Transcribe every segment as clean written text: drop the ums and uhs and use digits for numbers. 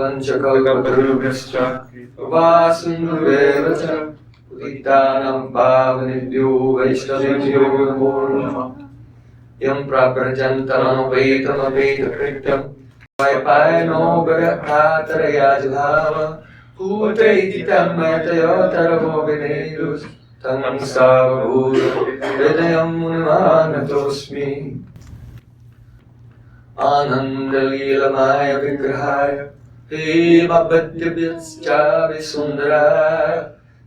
panchakalpatarubhyascha Vāsindhurevacha Udittānam pāvanebhyo Vaishnavebhyo namo namah Yam praprajantamanopetamapetakriptam Vaipayano bhagavatarayajadhava Bhutaiti tammayatayotaraho vinedus Tam savabhura hridayam munimanatosmi Anandalilamaya vigrahaya Hemabhadyabhyascha visundaraya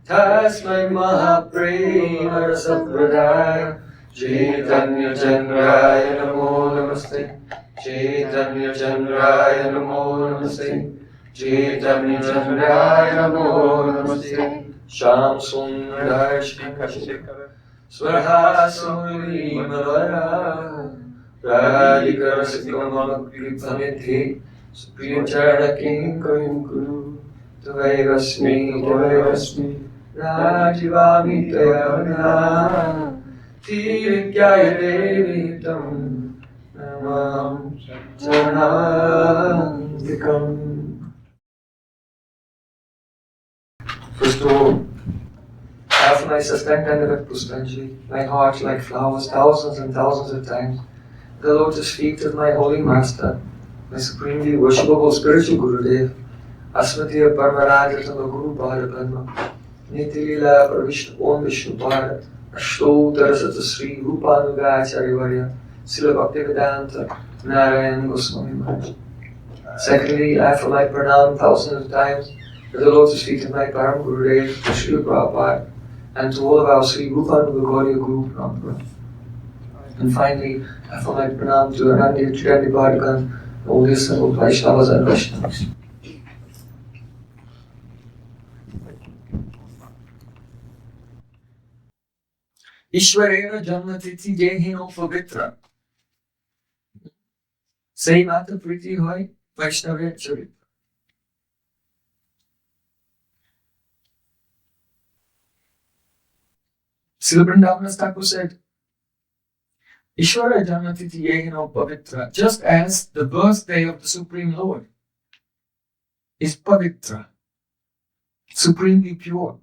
Tasmai mahaprema rasapradaya Chaitanya Chandraya namo namaste Chaitanya Chandraya namo namaste Chaitanya Chandraya namo namaste Sham Sundar Shikara Swarhasuri Mavara Radhika Rasikamapkripamiti Supriya Charakim Karim Kuru Tavayasmi Rajivami Tayavana Tirikaya Devi Tam Namam Charanandikam. First of all, after my sustained Dandavat Puspanjali, my heart like flowers thousands and thousands of times, the lotus feet of my holy master, my supremely worshipable spiritual Gurudev, Asmatiya Maharaja Tama Guru Bhadapalma, Nitilila Pravishnu Om Vishnu Bharat, Ashtotara Sata Sri Rupanugacharya Varya, Srila Bhaktivedanta, Narayan Goswami Maharaj. Secondly, I offer my pranam thousands of times to the lotus feet of my Param Gurudev, to Srila Prabhupada, and to all of our Sri Rupanuga Gauriya Guru Parampara. And finally, I offer my pranam to Anandya Triandi Bhadakan, all the assembled Vaishnavas and Vaishnavas. Ishwarena Janmatiti Jehino Pavitra. Say Mata Priti Hoy Vaishnavya Charitra. Srila Vrindavan Thakur said, Ishwara Janmatiti Yehino Pavitra, just as the birthday of the Supreme Lord is Pavitra, supremely pure,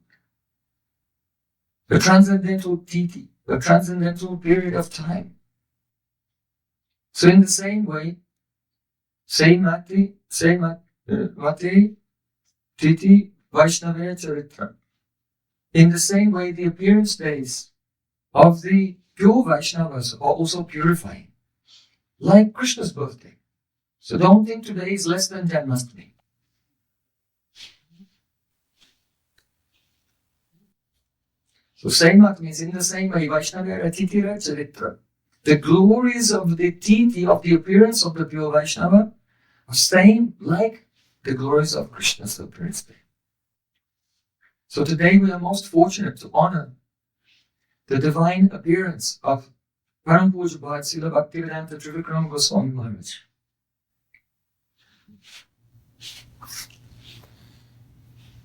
the transcendental titi, the transcendental period of time. So in the same way, Mati Titi Vaishnavya Charitra. In the same way, the appearance days of the pure Vaishnavas are also purifying, like Krishna's birthday. So don't think today is less than Janmashtami. So Saimat means in the same way, Vaishnavya Titira Charitra. The glories of the Titi, of the appearance of the pure Vaishnava, are same like the glories of Krishna's appearance day. So today we are most fortunate to honor the divine appearance of Param Pujya Srila Bhaktivedanta Trivrikrama Goswami Maharaj.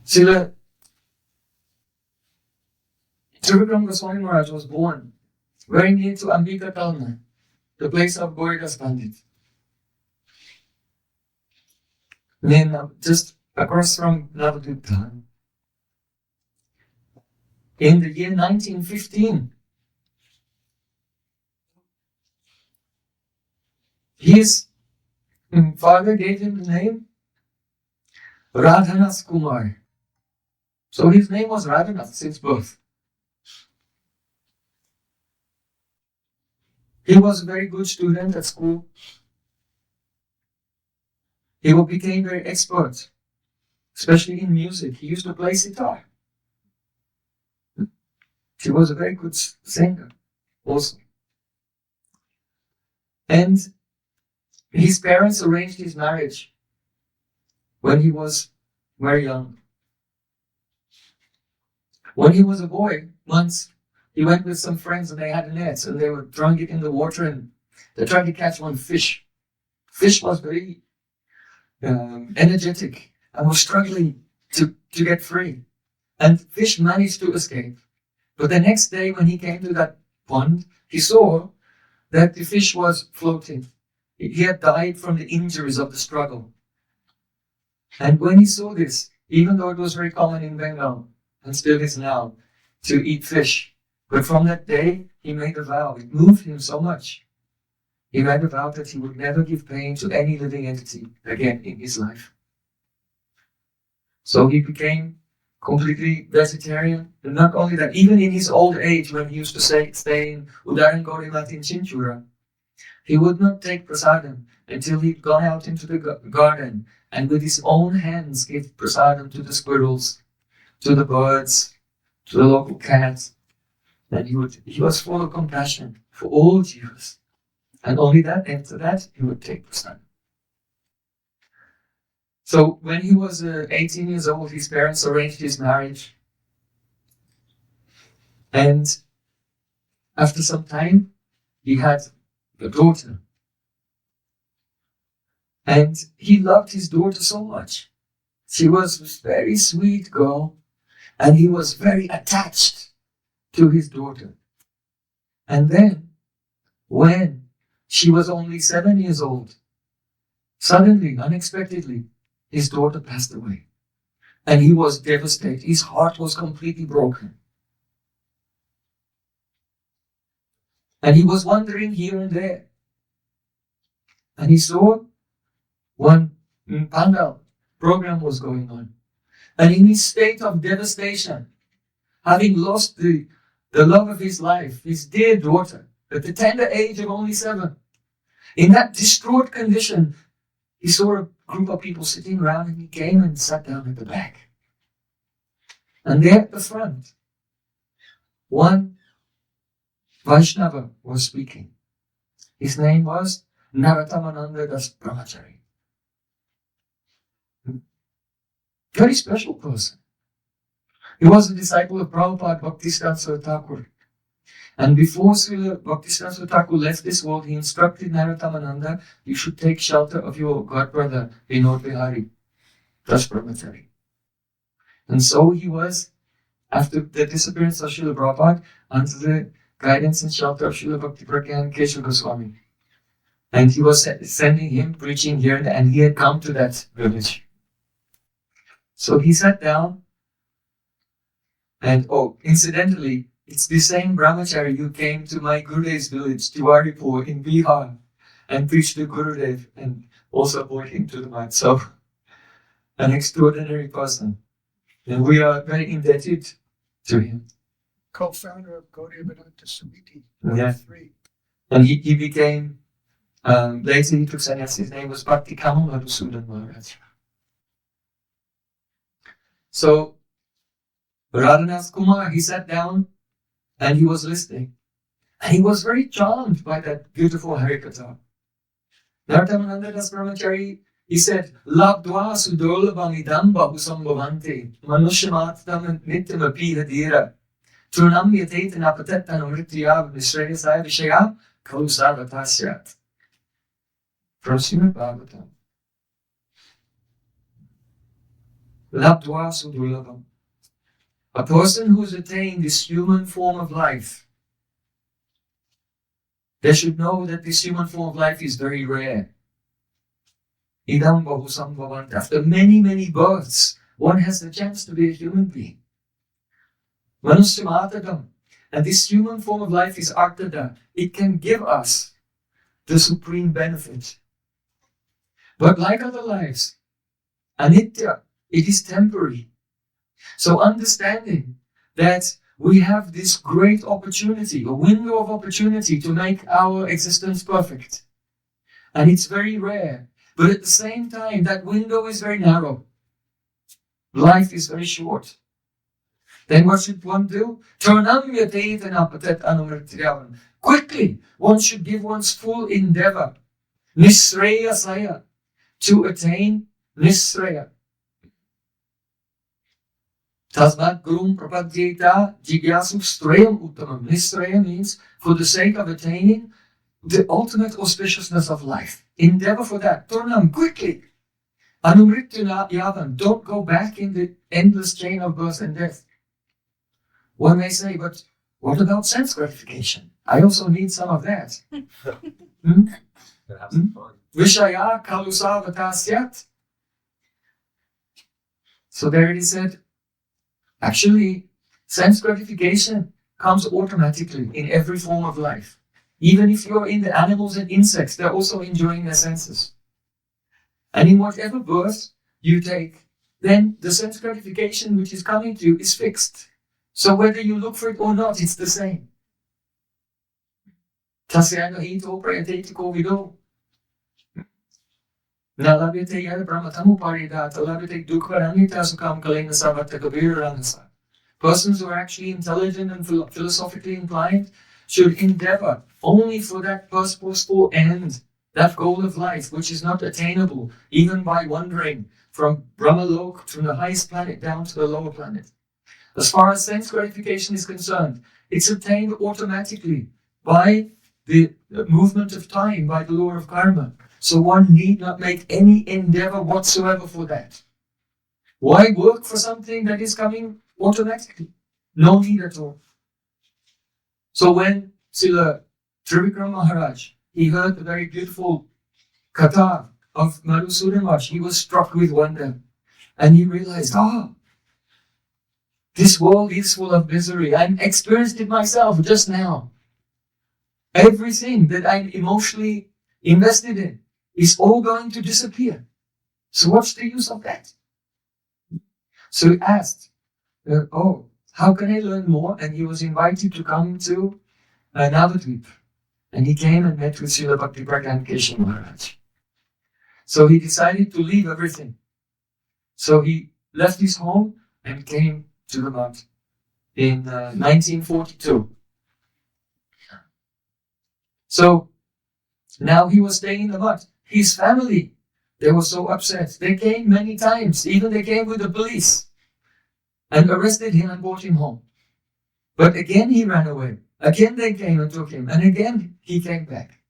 Srila Trivrikrama Goswami Maharaj was born very near to Ambika Talna, the place of Gauridas Pandit. Just across from Navadvip. In the year 1915, his father gave him the name Radhanath Kumar. So his name was Radhanath since birth. He was a very good student at school. He became very expert, especially in music. He used to play sitar. He was a very good singer also. And his parents arranged his marriage when he was very young. When he was a boy, once he went with some friends and they had nets and they were throwing it in the water and they tried to catch one fish. Fish was very energetic and was struggling to get free. And fish managed to escape. But the next day when he came to that pond, he saw that the fish was floating. He had died from the injuries of the struggle. And when he saw this, even though it was very common in Bengal, and still is now, to eat fish, but from that day, he made a vow. It moved him so much. He made a vow that he would never give pain to any living entity again in his life. So he became completely vegetarian. And not only that, even in his old age, when he used to stay in Udaran Gorimat in Chinchura, he would not take prasadam until he'd gone out into the garden and with his own hands give prasadam to the squirrels, to the birds, to the local cats. And he was full of compassion for all jivas. And only that, after that, he would take prasadam. So when he was 18 years old, his parents arranged his marriage. And after some time, he had a daughter. And he loved his daughter so much. She was a very sweet girl, and he was very attached to his daughter. And then, when she was only 7 years old, suddenly, unexpectedly, his daughter passed away. And he was devastated. His heart was completely broken. And he was wandering here and there. And he saw one Pandal program was going on. And in his state of devastation, having lost the love of his life, his dear daughter, at the tender age of only 7, in that distraught condition, he saw a group of people sitting around, and he came and sat down at the back. And there at the front, one Vaishnava was speaking. His name was Naratamananda Das Brahmachari. Very special person. He was a disciple of Prabhupada Bhaktisiddhanta Thakur. And before Srila Bhaktisiddhanta Thakur left this world, he instructed Naratamananda, you should take shelter of your godbrother, Vinod Bihari, Das Brahmachari. And so he was, after the disappearance of Srila Prabhupada, under the guidance and shelter of Srila Bhakti Pragyan Keshav Goswami. And he was sending him, preaching here, and he had come to that village. So he sat down, and incidentally, it's the same brahmachari who came to my Gurudev's village, Tiwaripur in Bihar, and preached to Gurudev and also brought him to the mind. So, an extraordinary person. And we are very indebted to him. Co-founder of bheda-abheda-tattva Samiti. Yeah. And he became, later he took sannyas, his name was Bhakti Kamal Madhusudan Maharaja. So, Radhanath Kumar, he sat down and he was listening. And he was very charmed by that beautiful Harikatha. Naratamananda Das Brahmachari, he said, Labdva sudolabam idam bahusam bhavante, manushyamattam nityam apihadira, trunam yatetan apatettan amrityam nishreyasaya vishaya kalusarvatasyat. From Srimad Bhagavatam. Labdva sudolabam. A person who's attained this human form of life, they should know that this human form of life is very rare. Idam bahusam bhavant. After many, many births, one has the chance to be a human being. Manusyamatagam. And this human form of life is artada. It can give us the supreme benefit. But like other lives, anitya, it is temporary. So understanding that we have this great opportunity, a window of opportunity to make our existence perfect. And it's very rare. But at the same time, that window is very narrow. Life is very short. Then what should one do? Quickly, one should give one's full endeavor, nisreyasaya, to attain nisreya. Tasmat gurum prapadyeta jigyasu strayam uttamam. Nisreya means for the sake of attaining the ultimate auspiciousness of life. Endeavor for that. Turnam, quickly. Anumrityuna yavam. Don't go back in the endless chain of birth and death. One may say, but what about sense gratification? I also need some of that. Vishaya kalusavatasyat. So there he said, actually, sense gratification comes automatically in every form of life. Even if you're in the animals and insects, they're also enjoying their senses. And in whatever birth you take, then the sense gratification which is coming to you is fixed. So whether you look for it or not, it's the same. Tasyano ito prayatiko vido. Nalabite yada brahmatamu parida, talabite dukharanita sukam kalena savata kabiraranasa. Persons who are actually intelligent and philosophically inclined should endeavor only for that purposeful end, that goal of life, which is not attainable even by wandering from Brahmalok, from the highest planet down to the lower planet. As far as sense gratification is concerned, it's obtained automatically by the movement of time, by the law of karma. So one need not make any endeavor whatsoever for that. Why work for something that is coming automatically? No need at all. So when Srila Trivrikrama Maharaj, he heard the very beautiful katha of Madhusudan Maharaj, he was struck with wonder. And he realized, this world is full of misery. I experienced it myself just now. Everything that I'm emotionally invested in is all going to disappear. So what's the use of that? So he asked, how can I learn more? And he was invited to come to Navadvip. And he came and met with Srila Bhakti Pragyan Keshav Maharaj. So he decided to leave everything. So he left his home and came to the mount in 1942. So now he was staying in the mud. His family, they were so upset. They came many times. Even they came with the police and arrested him and brought him home. But again he ran away. Again they came and took him. And again he came back.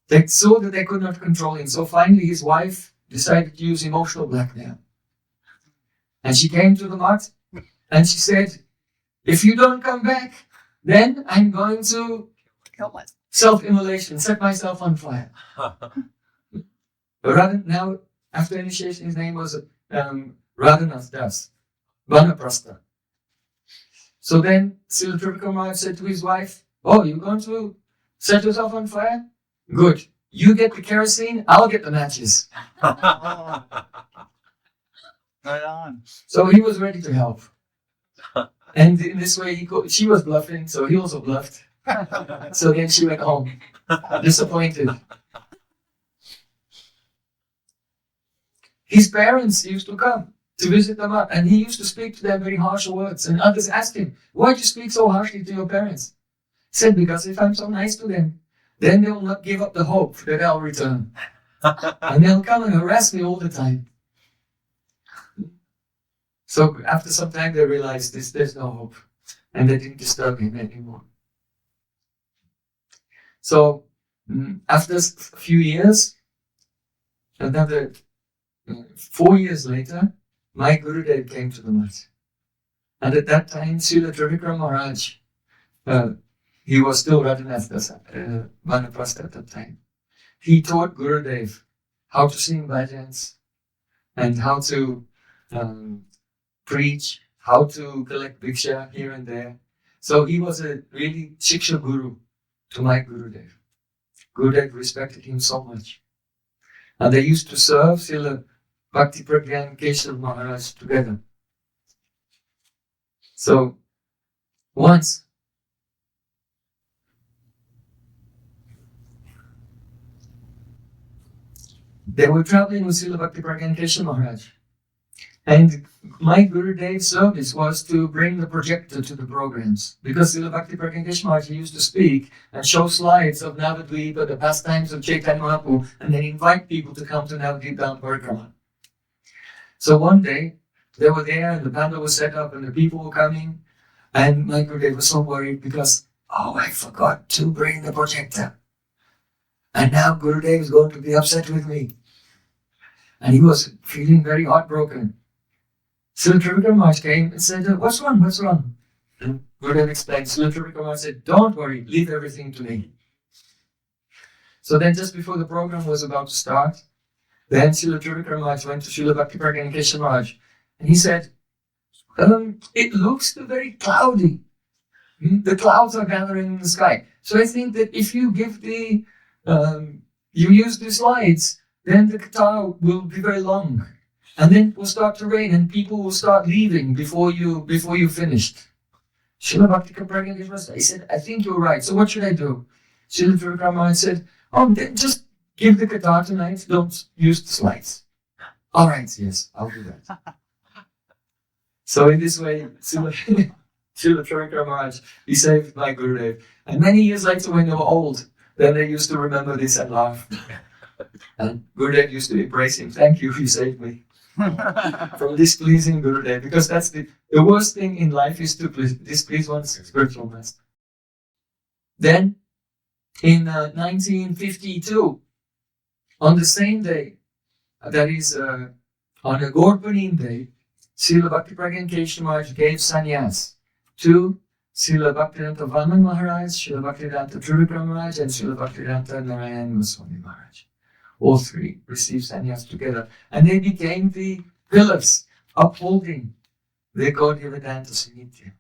They saw that they could not control him. So finally his wife decided to use emotional blackmail. And she came to the mud and she said, if you don't come back, then I'm going to self-immolation, set myself on fire. Now, after initiation, his name was Radhanath Das, Vanaprastha. So then Srila Trivrikrama said to his wife, you're going to set yourself on fire? Good. You get the kerosene, I'll get the matches. Right on. So he was ready to help. And in this way, she was bluffing, so he also bluffed. So then she went home, disappointed. His parents used to come to visit them up, and he used to speak to them very harsh words. And others asked him, why do you speak so harshly to your parents? He said, because if I'm so nice to them, then they'll not give up the hope that I'll return. And they'll come and harass me all the time. So after some time they realized there's no hope. And they didn't disturb him anymore. So after a few years, another 4 years later, my Gurudev came to the mat. And at that time, Srila Trivrikrama Maharaj, he was still Radhanath Vanaprastha at that time. He taught Gurudev how to sing bhajans and how to preach, how to collect bhiksha here and there. So he was a really Shiksha Guru to my Gurudev. Gurudev respected him so much. And they used to serve Srila Bhakti Pragyan Keshav Maharaj together. So once they were traveling with Srila Bhakti Pragyan Keshav Maharaj. And my Gurudev's service was to bring the projector to the programs. Because Srila Bhakti Pragyan Keshav Maharaj used to speak and show slides of Navadvipa, the pastimes of Chaitanya Mahaprabhu, and then invite people to come to Navadvipa down Parikrama. So one day, they were there and the pandal was set up and the people were coming. And my Gurudev was so worried because, I forgot to bring the projector. And now Gurudev is going to be upset with me. And he was feeling very heartbroken. So Trivrikrama Maharaj came and said, what's wrong? What's wrong? And Gurudev explained. So Trivrikrama Maharaj said, don't worry, leave everything to me. So then just before the program was about to start, Then Srila Trivrikrama went to Srila Bhaktivedanta Keshav Maharaj, and he said, it looks very cloudy. The clouds are gathering in the sky. So I think that if you give you use the slides, then the katha will be very long. And then it will start to rain and people will start leaving before you finished. Srila Bhaktivedanta, I said, I think you're right. So what should I do? Srila Trivrikrama said, then just give the katha tonight. Don't use the slides. All right, yes, I'll do that. So in this way, Srila Trivrikrama, he saved my Gurudev. And many years later, when they were old, then they used to remember this and laugh. And Gurudev used to embrace him. Thank you, you saved me from displeasing Gurudev. Because that's the worst thing in life is to displease one's spiritual master. Then, in 1952, on the same day, that is on a Gaur-Purnima day, Srila Bhaktivedanta Keshav Maharaj gave sannyas to Srila Bhaktivedanta Vaman Maharaj, Srila Bhaktivedanta Trivrikrama Maharaj, and Srila Bhaktivedanta Narayan Goswami Maharaj. All three received sannyas together, and they became the pillars upholding the Gaudiya Vedanta Samiti.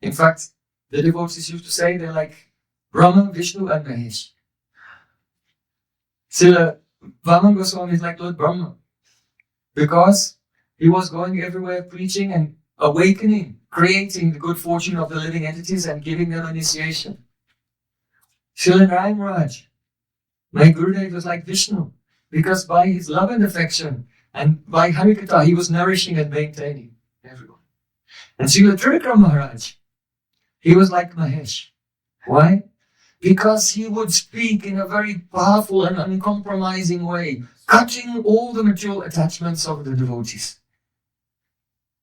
In fact, the devotees used to say they're like Brahma, Vishnu, and Mahesh. Srila Vaman Goswami is like Lord Brahma, because he was going everywhere preaching and awakening, creating the good fortune of the living entities and giving them initiation. Srila Narayan Maharaj, my Gurudev, was like Vishnu, because by his love and affection and by Harikatha, he was nourishing and maintaining everyone. And Srila Trivrikrama Maharaj, he was like Mahesh. Why? Because he would speak in a very powerful and uncompromising way, cutting all the material attachments of the devotees.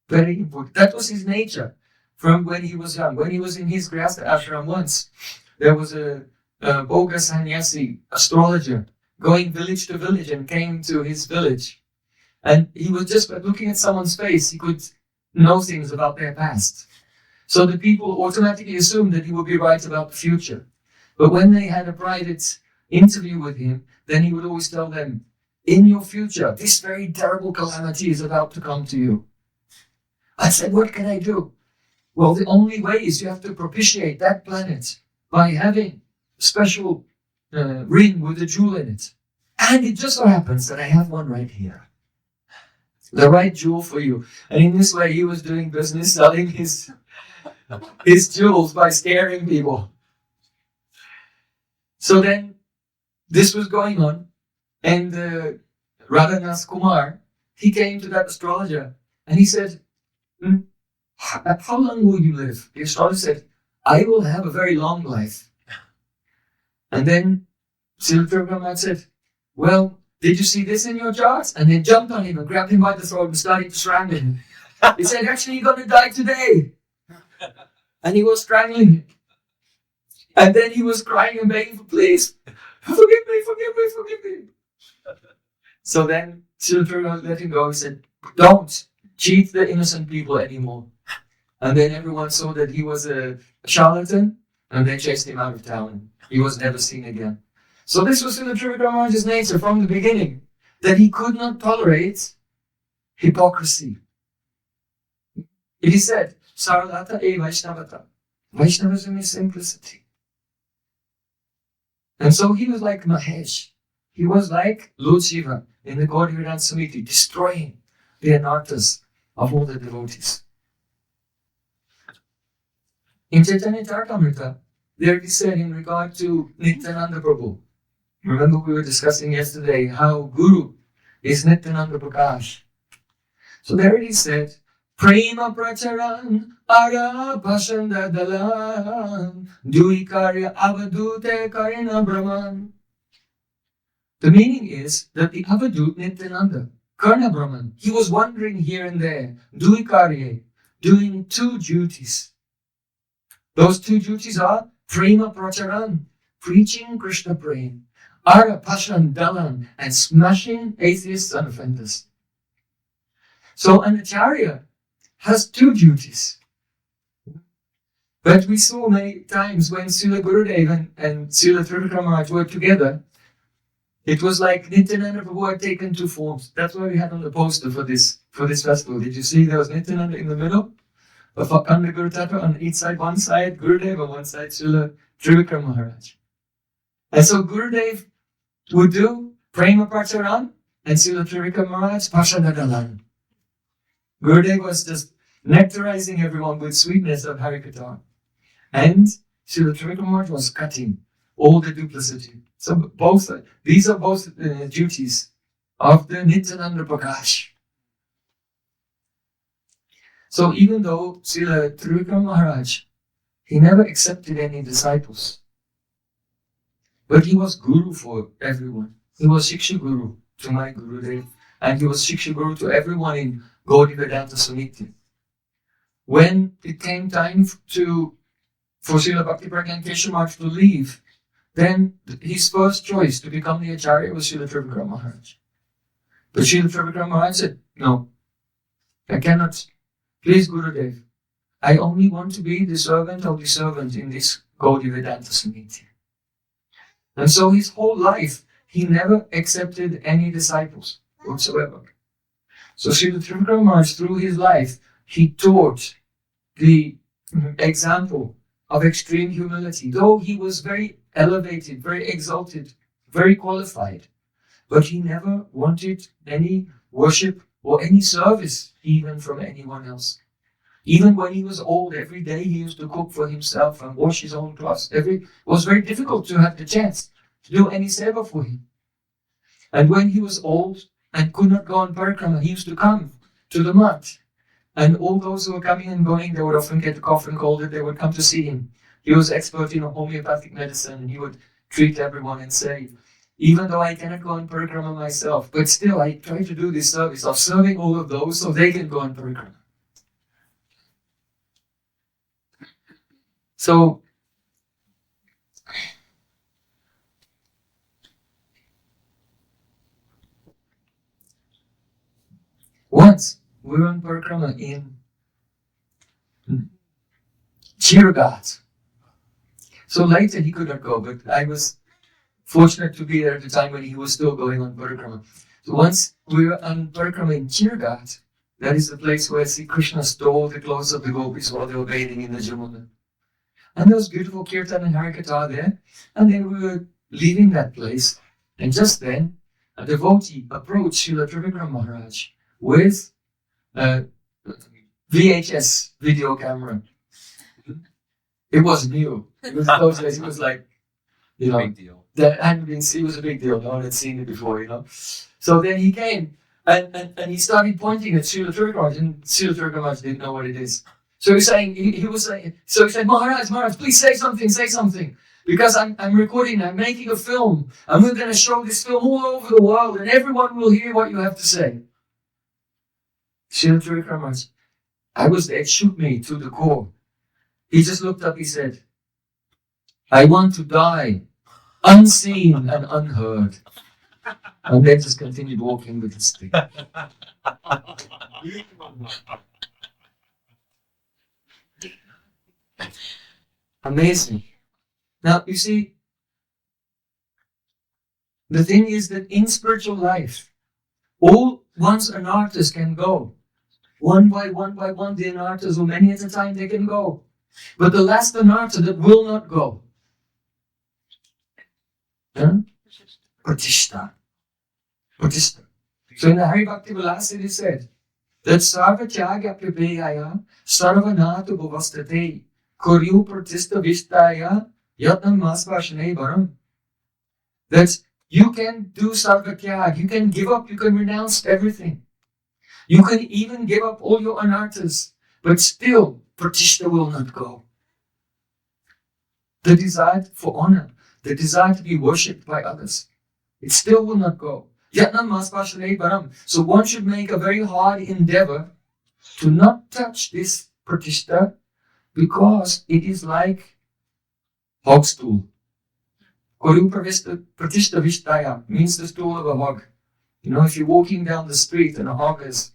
Very important. That was his nature from when he was young. When he was in his Grihastha ashram once, there was a boga sannyasi, astrologer, going village to village and came to his village. And he was just by looking at someone's face, he could know things about their past. So the people automatically assumed that he would be right about the future. But when they had a private interview with him, then he would always tell them, in your future, this very terrible calamity is about to come to you. I said, what can I do? Well, the only way is you have to propitiate that planet by having a special ring with a jewel in it. And it just so happens that I have one right here. The right jewel for you. And in this way, he was doing business, selling his jewels by scaring people. So then, this was going on, and Radhanath Kumar, he came to that astrologer, and he said, how long will you live? The astrologer said, I will have a very long life. And then Srila Trivrikrama said, well, did you see this in your charts? And they jumped on him and grabbed him by the throat and started to strangle him. He said, actually, you're going to die today. And he was strangling him. And then he was crying and begging for please, forgive me, forgive me, forgive me. So then Srila Trivrikrama let him go. He said, don't cheat the innocent people anymore. And then everyone saw that he was a charlatan, and they chased him out of town. He was never seen again. So this was Srila Trivrikrama Maharaj's nature from the beginning, that he could not tolerate hypocrisy. It is said, Saralata e Vaishnavata. Vaishnavism is simplicity. And so he was like Mahesh. He was like Lord Shiva in the Gaudiya Vedanta Samiti, destroying the anarthas of all the devotees. In Chaitanya Charitamrita, there it is said in regard to Nityananda Prabhu. Remember we were discussing yesterday how Guru is Nityananda Prakash. So there it is said, Prema pracharan ara pasanda dalan dui karya avadute karina brahman. The meaning is that the avadut Nityananda, Karna Brahman, he was wandering here and there, dui karya, doing two duties. Those two duties are Prema pracharan, preaching Krishna Prem, ara pashan dalan, and smashing atheists and offenders. So an acharya has two duties. But we saw many times when Srila Gurudev and Srila Trivrikrama Maharaj were together, It was like Nityananda Prabhu had taken two forms. That's why we had on the poster for this festival. Did you see there was Nityananda in the middle? Under Guru Tattva, on each side, one side Gurudev, on one side Srila Trivrikrama Maharaj. And so Gurudev would do Prema Pracharan and Srila Trivrikrama Maharaj Pashadadalan. Gurudev was just nectarizing everyone with sweetness of Harikatha. And Srila Trivrikrama Maharaj was cutting all the duplicity. So these are both duties of the Nityananda Prakash. So even though Srila Trivrikrama Maharaj, he never accepted any disciples, but he was Guru for everyone. He was Shiksha Guru to my Gurudev, and he was Shiksha Guru to everyone in Gaudiya Vedanta Samiti. When it came time for Srila Bhakti Pragyan Keshav Maharaj to leave, then his first choice to become the Acharya was Srila Trivrikrama Maharaj. But Srila Trivrikrama Maharaj said, no, I cannot. Please Gurudev, I only want to be the servant of the servant in this Gaudiya Vedanta Samiti. And so his whole life, he never accepted any disciples whatsoever. So Srila Trivrikrama Maharaj, through his life, he taught the example of extreme humility. Though he was very elevated, very exalted, very qualified, but he never wanted any worship or any service even from anyone else. Even when he was old, every day he used to cook for himself and wash his own clothes. It was very difficult to have the chance to do any seva for him. And when he was old and could not go on parikrama, he used to come to the mat. And all those who were coming and going, they would often get a cough and cold, and they would come to see him. He was expert in homeopathic medicine, and he would treat everyone and say, even though I cannot go on parikrama myself, but still I try to do this service of serving all of those so they can go on parikrama. So, once we were on parikrama in Chiragat. So later he could not go, but I was fortunate to be there at the time when he was still going on parikrama. So once we were on parikrama in Chiragat, that is the place where Sri Krishna stole the clothes of the gopis while they were bathing in the Jamuna. And there was beautiful kirtan and harikatha there, and then we were leaving that place, and just then a devotee approached Srila Trivrikrama Maharaj with a VHS video camera. It was new. It was those days. It was like, Big deal. That hadn't been seen. It was a big deal. No one had seen it before, So then he came and he started pointing at Srila Trivrikrama, and Srila Trivrikrama didn't know what it is. So he said, Maharaj, please say something. Because I'm recording, I'm making a film, and we're going to show this film all over the world, and everyone will hear what you have to say. Srila Trivrikrama, I was there, it shook me to the core. He just looked up, he said, I want to die, unseen and unheard. And then just continued walking with his stick. Amazing. Now, you see, the thing is that in spiritual life, all once anarthas can go. One by one, the anarthas, or many at a time, they can go. But the last anartha that will not go, Pratishta. So in the Hari Bhakti Vilas it is said that Sarva Tyaga Prabhayaya Sarvanatu Bhavastate Kuryu Pratishta Vishtaya Yatnam Masvashane Varam. That you can do Sarva Tyag, you can give up, you can renounce everything. You can even give up all your anarthas, but still Pratishta will not go. The desire for honor, the desire to be worshipped by others, it still will not go. Yatnam Masvashane Varam. So one should make a very hard endeavor to not touch this Pratishta, because it is like hog stool. Kuryu Pratishta Vishtaya means the stool of a hog. If you're walking down the street and a hog has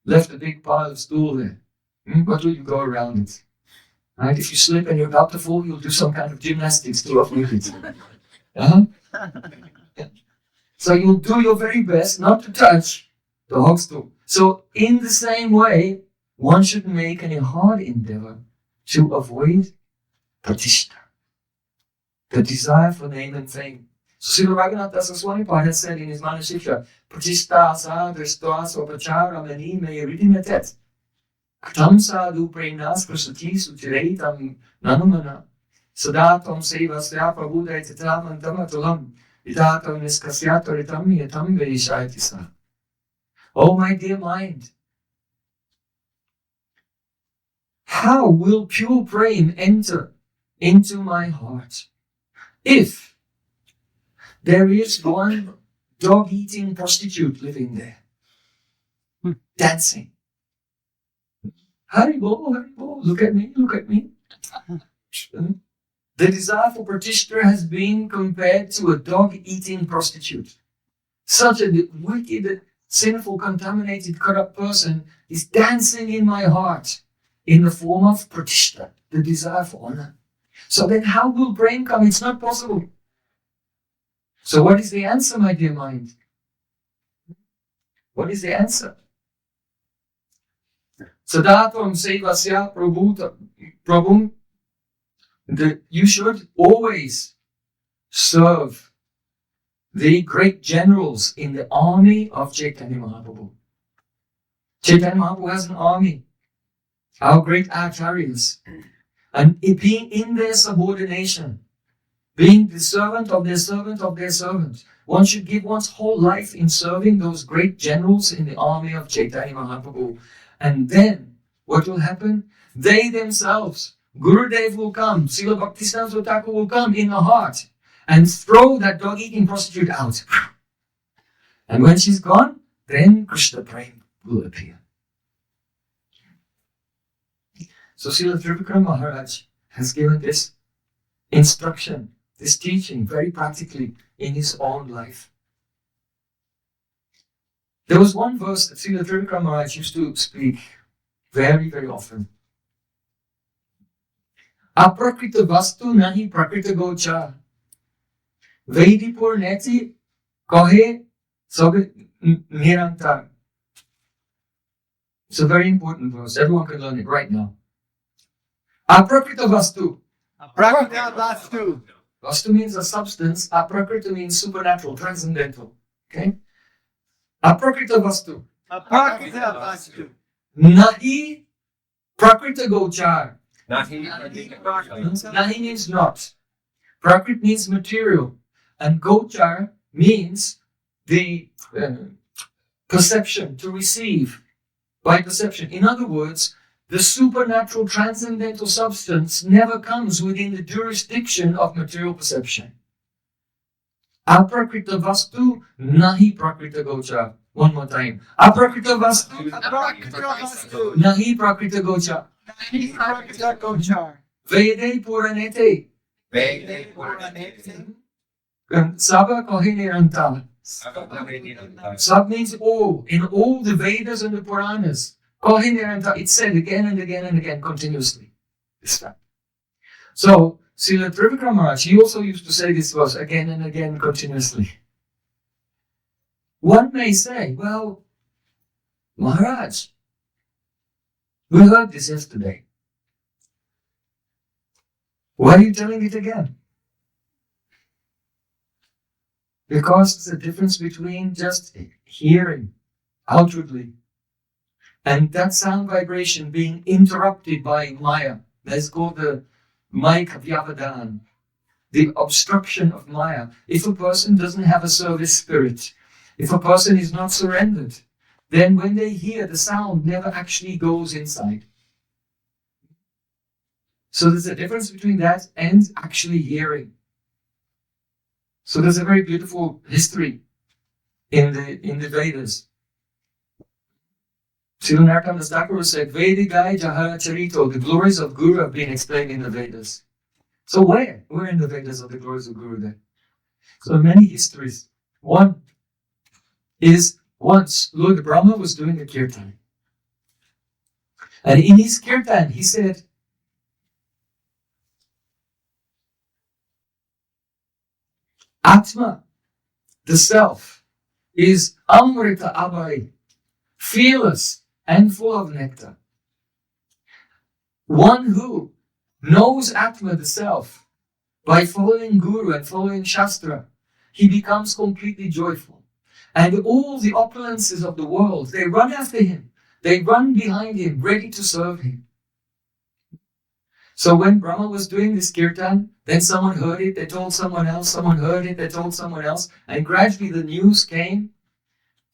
left a big pile of stool there, what will you go around it? Right? If you slip and you're about to fall, you'll do some kind of gymnastics to uproot it. So you'll do your very best not to touch the hog stool. So in the same way, one should make any hard endeavor to avoid pratishtha, the desire for name and fame. So Srila Raghunatha Swamipada has said in his Manashiksha, pratishtha sa dristva svapachara mani me yuridimetet. Katam sadhu premnas prasati suchiraitam nanumana. Sadatam sevasya prabhuda etatam antamatulam. Idatam niskasyataritam yatam veishayati sa. Oh my dear mind, how will pure Prem enter into my heart if there is one dog-eating prostitute living there, dancing? Haribo, look at me. The desire for pratishtha has been compared to a dog-eating prostitute. Such a wicked, sinful, contaminated, corrupt person is dancing in my heart in the form of pratishtha, the desire for honor. So then how will Prem come? It's not possible. So what is the answer, my dear mind? What is the answer? Sadatam sevasya prabhum. You should always serve the great generals in the army of Chaitanya Mahaprabhu. Chaitanya Mahaprabhu has an army, our great acharyas, and being in their subordination, being the servant of their servant of their servant. One should give one's whole life in serving those great generals in the army of Chaitanya Mahaprabhu. And then, what will happen? They themselves, Gurudev will come, Srila Bhaktisiddhanta Thakur will come in the heart and throw that dog-eating prostitute out. And when she's gone, then Krishna Prem will appear. So Srila Trivrikrama Maharaj has given this instruction, this teaching very practically in his own life. There was one verse that Srila Trivrikrama Maharaj used to speak very, very often. Aprakrita vastu nahi prakrita gocha. Vedipur neti kohe sobe nirantar. It's a very important verse. Everyone can learn it right now. Aprakrita vastu. Aprakrita vastu. Vastu means a substance. Aprakrita means supernatural, transcendental. Okay? Aprakrita vastu. Aprakrita vastu. Nahi prakrita gochar. Nahi. Nahi means not. Prakrit means material. And gochar means the perception, to receive by perception. In other words, the supernatural transcendental substance never comes within the jurisdiction of material perception. Aprakrita vastu nahi prakrita gochar. One more time. Aprakrita vastu nahi prakrita gochar. Nahi prakrita gochar. Vede puranete. Vede puranete. Saba kohe niranta. Sab means all. In all the Vedas and the Puranas. Kohe niranta. It's said again and again and again continuously. This fact. So, Srila Trivrikrama Maharaj, he also used to say this verse again and again continuously. One may say, well, Maharaj, we heard this yesterday. Why are you telling it again? Because there's a difference between just hearing outwardly and that sound vibration being interrupted by Maya. That's called the Maika Vyavadan, the obstruction of Maya. If a person doesn't have a service spirit, if a person is not surrendered, then when they hear, the sound never actually goes inside. So there's a difference between that and actually hearing. So there's a very beautiful history in the Vedas. Srila Narottam Das Thakur said, Vedigai Jahara Charito, the glories of Guru have been explained in the Vedas. So where? Where in the Vedas are the glories of Guru there? So many histories. One is once Lord Brahma was doing a kirtan. And in his kirtan, he said, Atma, the self, is Amrita Abhay, fearless and full of nectar. One who knows Atma, the self, by following Guru and following Shastra, he becomes completely joyful. And all the opulences of the world, they run after him. They run behind him, ready to serve him. So when Brahma was doing this kirtan, then someone heard it, they told someone else, someone heard it, they told someone else, and gradually the news came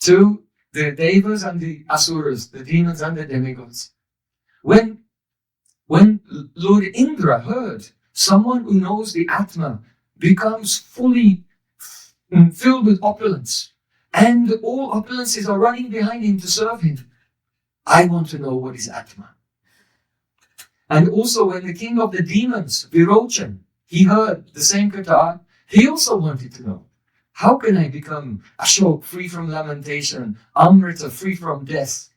to the devas and the asuras, the demons and the demigods. When Lord Indra heard someone who knows the Atma becomes fully filled with opulence, and all opulences are running behind him to serve him, I want to know what is Atma. And also when the king of the demons, Virochan, he heard the same katha, he also wanted to know, how can I become Ashok, free from lamentation, Amrita, free from death,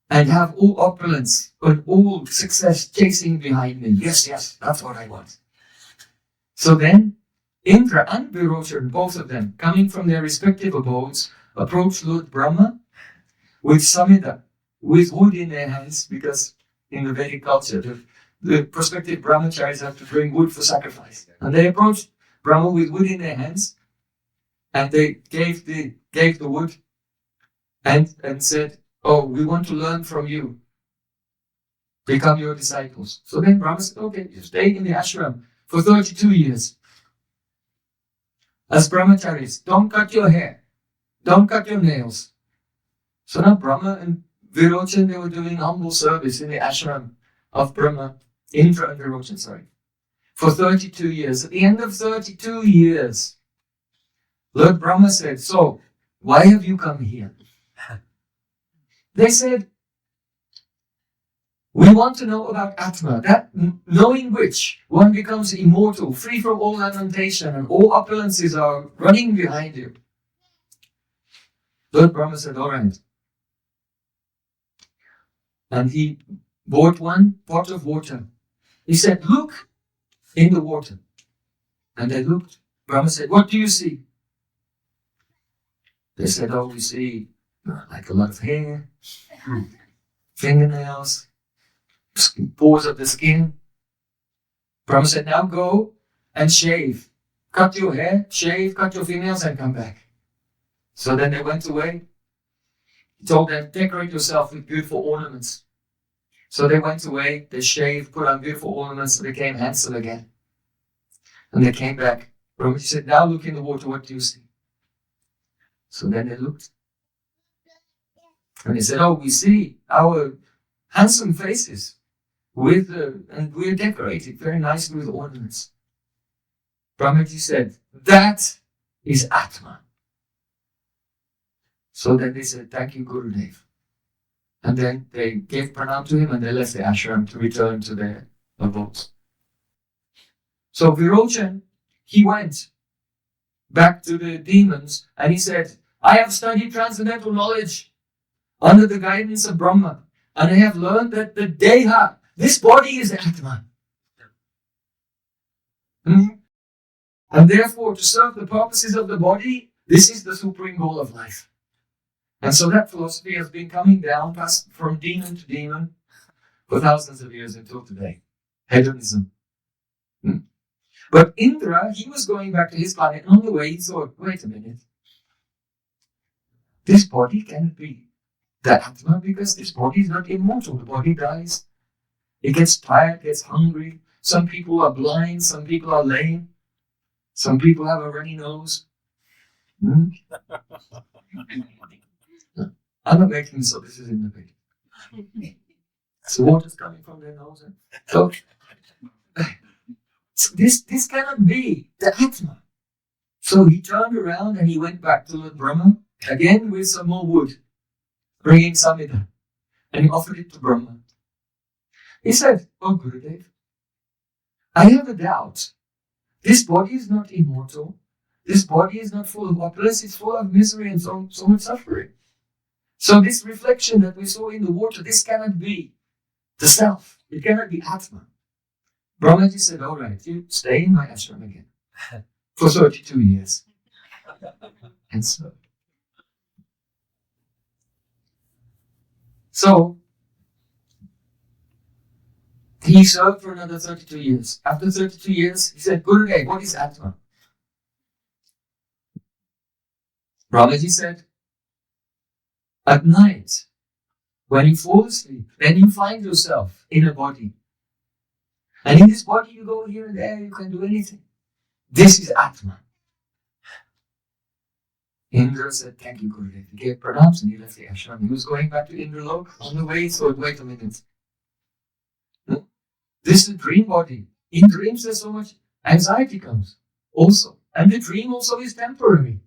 and have all opulence and all success chasing behind me? Yes, that's what I want. So then, Indra and Virochan, both of them, coming from their respective abodes, approached Lord Brahma with samita, with wood in their hands, because in the Vedic culture, the prospective brahmacharis have to bring wood for sacrifice. And they approached Brahma with wood in their hands, and they gave the wood and said, oh, we want to learn from you. Become your disciples. So then Brahma said, okay, you stay in the ashram for 32 years. As brahmacharis, don't cut your hair. Don't cut your nails. So now Brahma and Virochan, they were doing humble service in the ashram of Brahma, Indra and Virochan, for 32 years. At the end of 32 years, Lord Brahma said, so, why have you come here? They said, we want to know about Atma, that knowing which one becomes immortal, free from all lamentation, and all opulences are running behind you. Lord Brahma said, all right. And he bought one pot of water. He said, look in the water. And they looked. Brahma said, what do you see? They said, oh, we see like a lot of hair, fingernails, pores of the skin. Brahma said, now go and shave. Cut your hair, shave, cut your fingernails, and come back. So then they went away. He told them, decorate yourself with beautiful ornaments. So they went away, they shaved, put on beautiful ornaments, and became handsome again. And they came back. Brahma said, now look in the water, what do you see? So then they looked. And they said, oh, we see our handsome faces and we're decorated very nicely with ornaments. Brahmaji said, that is Atma. So then they said, thank you, Gurudev. And then they gave pranam to him and they left the ashram to return to their abodes. So Virochan, he went back to the demons and he said, I have studied transcendental knowledge under the guidance of Brahma, and I have learned that the Deha, this body is the Atma. And therefore, to serve the purposes of the body, this is the supreme goal of life. And so that philosophy has been coming down past from demon to demon for thousands of years until today. Hedonism. But Indra, he was going back to his planet, and on the way he thought, wait a minute. This body cannot be the Atma because this body is not immortal. The body dies. It gets tired, gets hungry. Some people are blind, some people are lame. Some people have a runny nose. I'm not making this up, this is in the video. So water's coming from their nose. So this cannot be the Atma. So he turned around and he went back to Lord Brahma, again with some more wood, bringing samita, and he offered it to Brahma. He said, oh Gurudev, I have a doubt. This body is not immortal. This body is not full of opulence, it's full of misery and so much suffering. So this reflection that we saw in the water, this cannot be the self. It cannot be Atma. Brahmaji said, all right, you stay in my ashram again for 32 years. and serve. So, he served for another 32 years. After 32 years, he said, Gurudev, what is Atma? Brahmaji said, at night, when you fall asleep, then you find yourself in a body. And in this body, you go here and there, you can do anything. This is Atma. Indra said, thank you, Gurudev. He gave pranams and he left the ashram. He was going back to Indralok. On the way, he thought, wait a minute. This is a dream body. In dreams, there's so much anxiety comes also. And the dream also is temporary.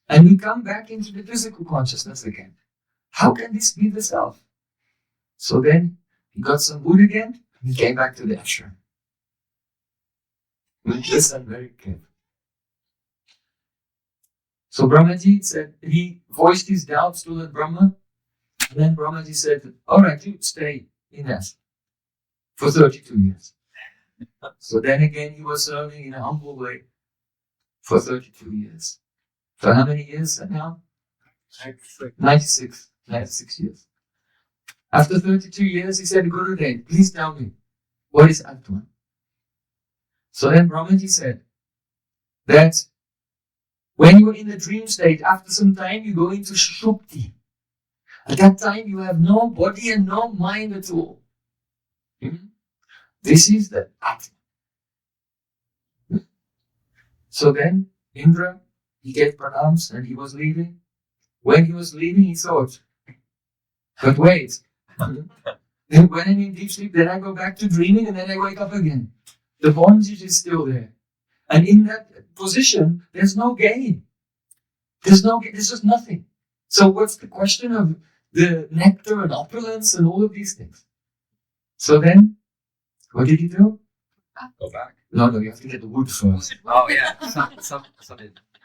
And we come back into the physical consciousness again. How can this be the self? So then, he got some wood again, and he came back to the ashram. Listen very carefully. So Brahmaji said, he voiced his doubts to Lord Brahma, and then Brahmaji said, alright, you stay in ashram for 32 years. So then again, he was serving in a humble way for 32 years. So how many years now? 96 years. After 32 years, he said, Gurudev, please tell me, what is Atma? So then Brahmaji said that when you are in the dream state, after some time you go into Shukti. At that time you have no body and no mind at all. This is the Atma. So then Indra, he gave pranams and he was leaving. When he was leaving, he thought, but wait, then when I'm in deep sleep, then I go back to dreaming and then I wake up again. The bondage is still there. And in that position, there's no gain. There's just nothing. So what's the question of the nectar and opulence and all of these things? So then, what did he do? Go back. No, you have to get the wood first. Oh yeah.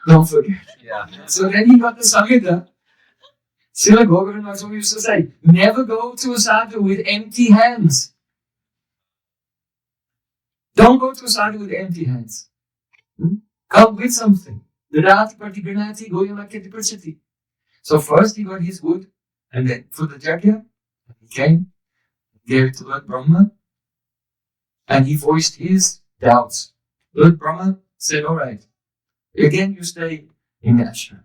Don't forget. Yeah. So then he got the Samhita. Srila Govinda Maharaj used to say, never go to a sadhu with empty hands. Don't go to a sadhu with empty hands. Come with something. Dadati pratigranati goyalakati prachati. So first he got his wood, and then for the yajna, he came, gave it to Lord Brahma, and he voiced his doubts. Lord Brahma said, alright, again you stay in the ashram.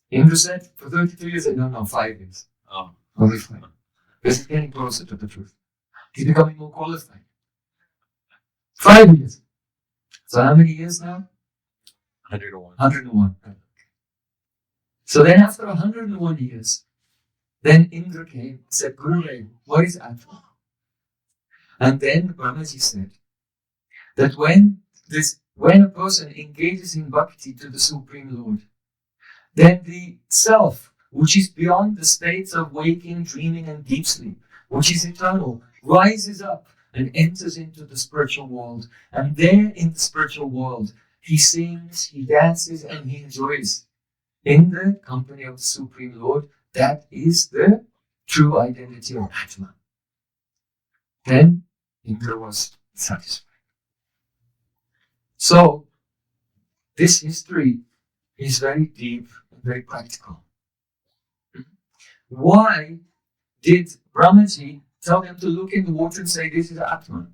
Indra said, for 32 years, no, 5 years. Oh. Only 5. Because he's getting closer to the truth. He's becoming more qualified. 5 years. So how many years now? 101. 101. So then after 101 years, then Indra came and said, Gurudev, what is Atma? And then Brahmaji said that when a person engages in bhakti to the Supreme Lord, then the self, which is beyond the states of waking, dreaming, and deep sleep, which is eternal, rises up and enters into the spiritual world. And there in the spiritual world, he sings, he dances, and he enjoys in the company of the Supreme Lord. That is the true identity of Atma. Then Indra was satisfied. So, this history is very deep and very practical. Why did Brahmaji tell them to look in the water and say, this is Atman?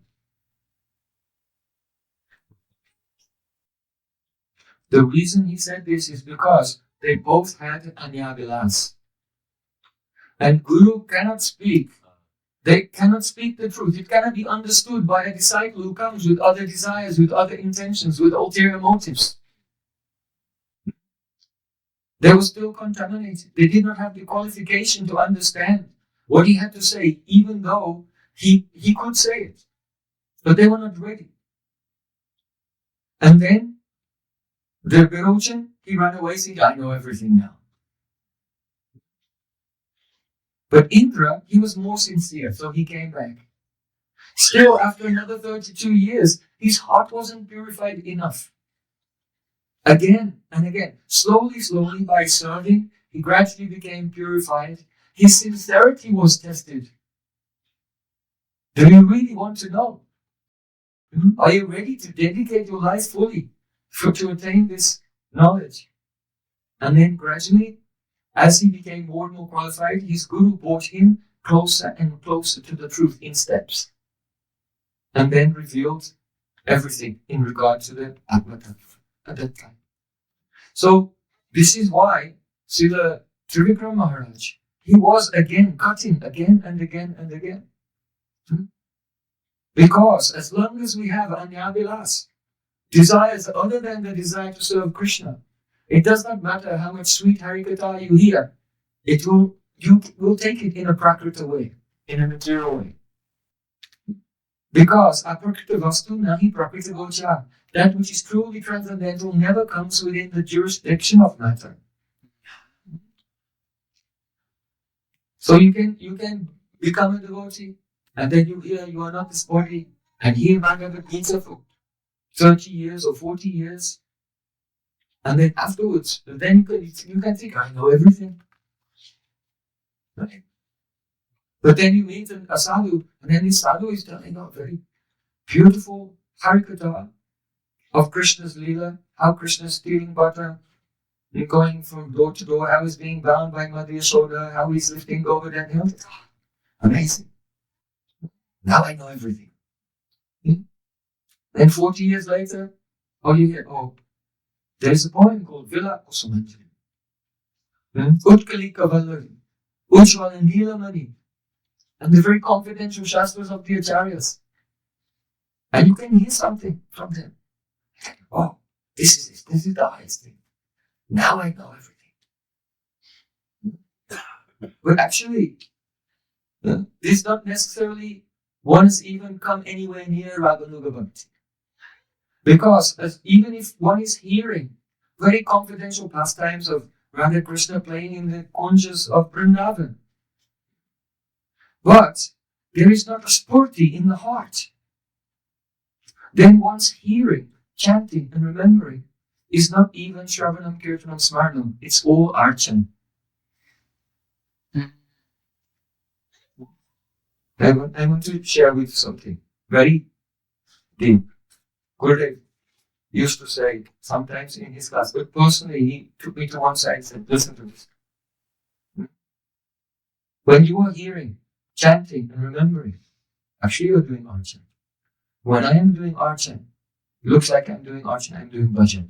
The reason he said this is because they both had Anyavilas. And Guru cannot speak. They cannot speak the truth. It cannot be understood by a disciple who comes with other desires, with other intentions, with ulterior motives. They were still contaminated. They did not have the qualification to understand what he had to say, even though he could say it. But they were not ready. And then the Prayojan, he ran away saying, I know everything now. But Indra, he was more sincere, so he came back. Still, after another 32 years, his heart wasn't purified enough. Again and again, slowly, by serving, he gradually became purified. His sincerity was tested. Do you really want to know? Are you ready to dedicate your life fully to attain this knowledge. And then gradually, as he became more and more qualified, his guru brought him closer and closer to the truth in steps. And then revealed everything in regard to the Atma-tattva at that time. So this is why Srila Trivrikrama Maharaj, he was again cutting again and again and again. Because as long as we have Anyabilas, desires other than the desire to serve Krishna, it does not matter how much sweet Harikatha you hear, you will take it in a prakrita way, in a material way. Because aprakrita vastu nahi prakrita gocha, that which is truly transcendental never comes within the jurisdiction of matter. So you can become a devotee, and then you hear you are not this body, and hear Bhagavad Gita for 30 years or 40 years, and then afterwards, then you can think, I know everything. Right? But then you meet a sadhu, and then this sadhu is telling a very beautiful Harikatha of Krishna's Leela, how Krishna is stealing butter, and going from door to door, how he's being bound by Mother Yashoda, how he's lifting Govardhan. Amazing. Now I know everything. Then 40 years later, you hear, there's a poem called Vila Kusumanjali. Utkalika Vallavi, Ujjvala Nilamani, and the very confidential Shastras of the Acharyas. And you can hear something from them. This is the highest thing. Now I know everything. But actually, this not necessarily one has even come anywhere near Raganuga Bhakti. Because even if one is hearing very confidential pastimes of Radha Krishna playing in the kunjas of Vrindavan, but there is not a spurti in the heart, then one's hearing, chanting and remembering is not even Shravanam, Kirtanam, Smarnam. It's all Archan. I want to share with you something very deep. Gurudev used to say sometimes in his class, but personally he took me to one side and said, listen to this. When you are hearing, chanting and remembering, actually you're doing Archan. When I am doing Archan, it looks like I'm doing Archan, I'm doing Bhajan.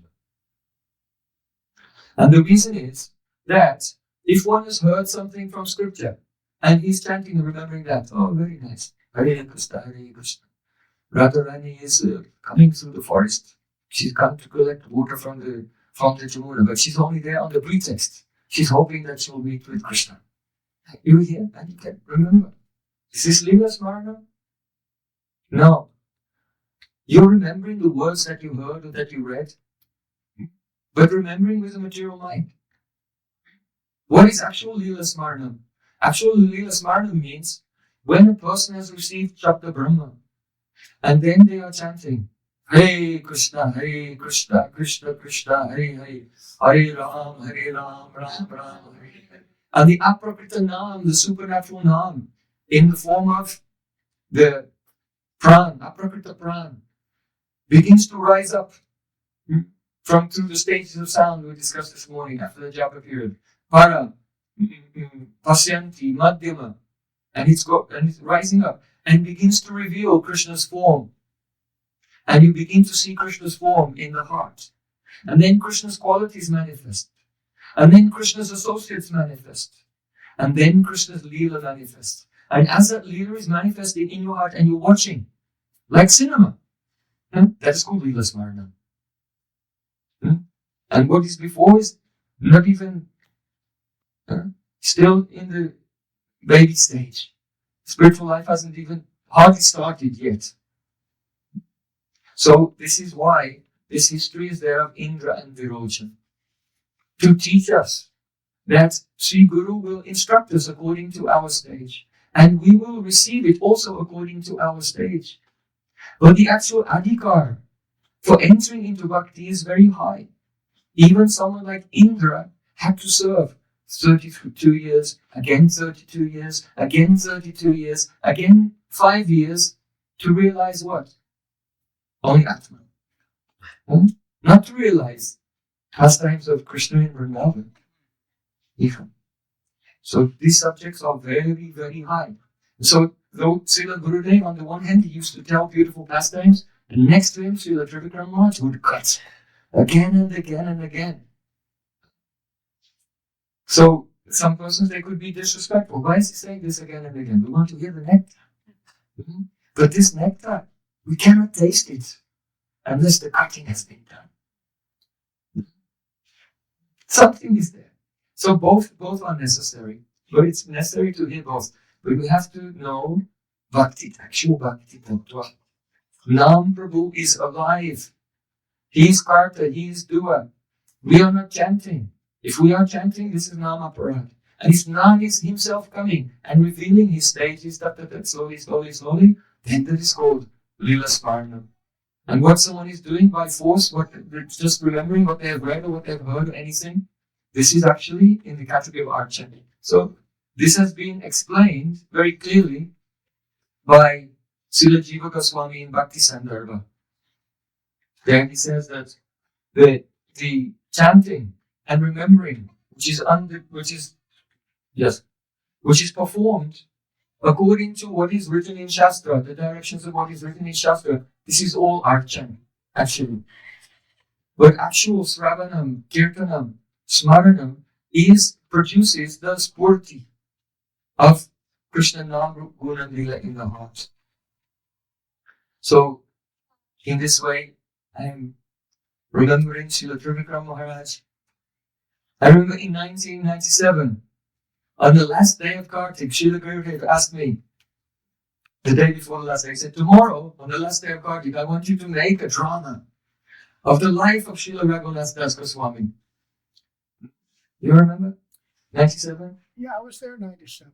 And the reason is that if one has heard something from scripture and he's chanting and remembering that, very nice. Hare Krishna, Hare Krishna. Radharani is coming through the forest. She's come to collect water from the Jamuna, but she's only there on the pretext. She's hoping that she will meet with Krishna. You hear and you can remember. Is this Leela Smarna? No. You're remembering the words that you heard or that you read, but remembering with a material mind. What is actual Leela Smarnam? Actual Leela Smarnam means when a person has received Shabda Brahma, and then they are chanting, Hare Krishna, Krishna Krishna, Hare Hare, Hare Ram, Ram Ram, Hare Hare. And the aprakrita Naam, the supernatural Naam, in the form of the Pran, aprakrita Pran, begins to rise up from through the stages of sound we discussed this morning after the japa period. Para, Pasyanti, Madhyama, and it's rising up and begins to reveal Krishna's form. And you begin to see Krishna's form in the heart. And then Krishna's qualities manifest. And then Krishna's associates manifest. And then Krishna's Leela manifests. And as that Leela is manifesting in your heart and you're watching, like cinema, that is called Leela Smarna. And what is before is not even still in the baby stage. Spiritual life hasn't even hardly started yet. So this is why this history is there of Indra and Virocha, to teach us that Sri Guru will instruct us according to our stage, and we will receive it also according to our stage. But the actual adhikar for entering into bhakti is very high. Even someone like Indra had to serve 32 years, again 32 years, again 32 years, again 5 years to realize what? Only Atman. Not to realize pastimes of Krishna in Vrindavan, even. So these subjects are very, very high. So though Srila Gurudev, on the one hand, he used to tell beautiful pastimes, and next to him, Srila Trivrikrama would cut again and again and again. So some persons, they could be disrespectful. Why is he saying this again and again? We want to hear the nectar. Mm-hmm. But this nectar, we cannot taste it unless the cutting has been done. Something is there. So both are necessary. But it's necessary to hear both. But we have to know bhakti, actual bheda-abheda-tattva. Nam Prabhu is alive. He is karta, he is doer. We are not chanting. If we are chanting, this is Nama Parad. And if Nam is himself coming and revealing his stages, slowly, then that is called Lila Sparnam. And what someone is doing by force, just remembering what they have read or what they have heard or anything, this is actually in the category of archana. So this has been explained very clearly by Srila Jiva Goswami in Bhakti Sandarbha. There he says that the chanting and remembering, which is performed according to what is written in Shastra, the directions of what is written in Shastra, this is all archan, actually. But actual Sravanam, Kirtanam, Smaranam produces the spurti of Krishna Nam Guna Lila in the heart. So, in this way, I am remembering Srila Trivrikrama Maharaj. I remember in 1997, on the last day of Kartik, Srila Gurudev asked me, the day before the last day, he said, tomorrow, on the last day of Kartik, I want you to make a drama of the life of Srila Raghunath Das Goswami. You remember? 97? Yeah, I was there 97.